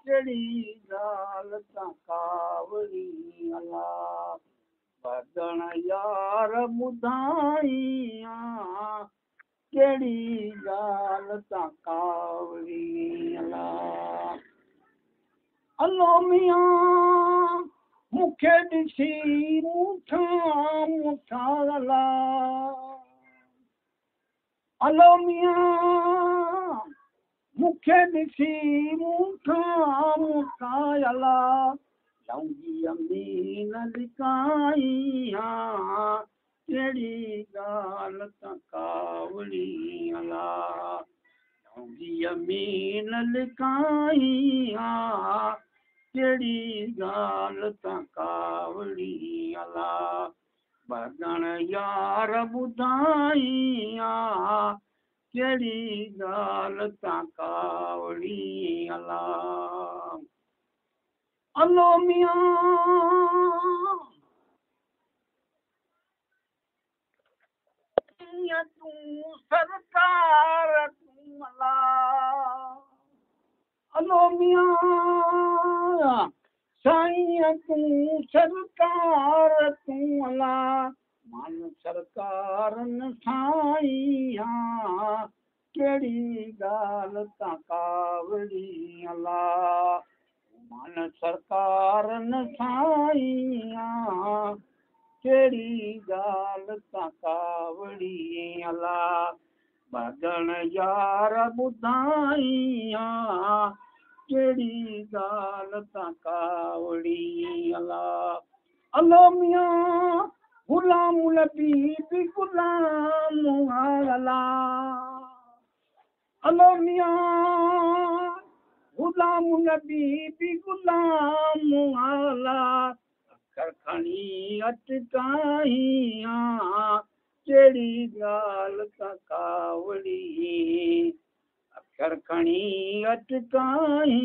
कहिड़ी ॻाल्हि तां कावड़ी अला बदन यार ॿुधाईं कहिड़ी ॻाल्हि तां कावड़ी अला अलो मियां मूंखे ॾिसी मूंठा अला अलो मियां मूंखे ॾिसी मूंठा अला लौंगी अमीन लिकाई कहिड़ी ॻाल्हि तां कावड़ी अला लौंगी अमीन लिकाई कहिड़ी ॻाल्हि तां कावड़ी अला बदन यार ॿुधाई कहिड़ी ॻाल्हि तां कावड़ी अला अलो मियां तूं सरकार तूं अला अलो मियां साईं तूं सरकार तूं अला मान सरकारनि साईं कहिड़ी ॻाल्हि तां कावड़ी अला मान सरकारनि साईं कहिड़ी ॻाल्हि तां कावड़ी अला बदन यार ॿुधाई कहिड़ी ॻाल्हि तां कावड़ी अला अलो मियां गुलाम नबी बि गुलाम अला अलो मियां गुलाम नबी बि गुलाम अला अखर खणी अटकाई कहिड़ी ॻाल्हि तां कावड़ी अखर खणी अटकाई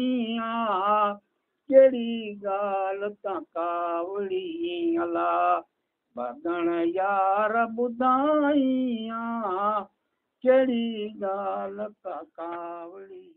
कहिड़ी ॻाल्हि तां कावड़ी अला बदन यार ॿुधाई कहिड़ी ॻाल्हि तां कावड़ी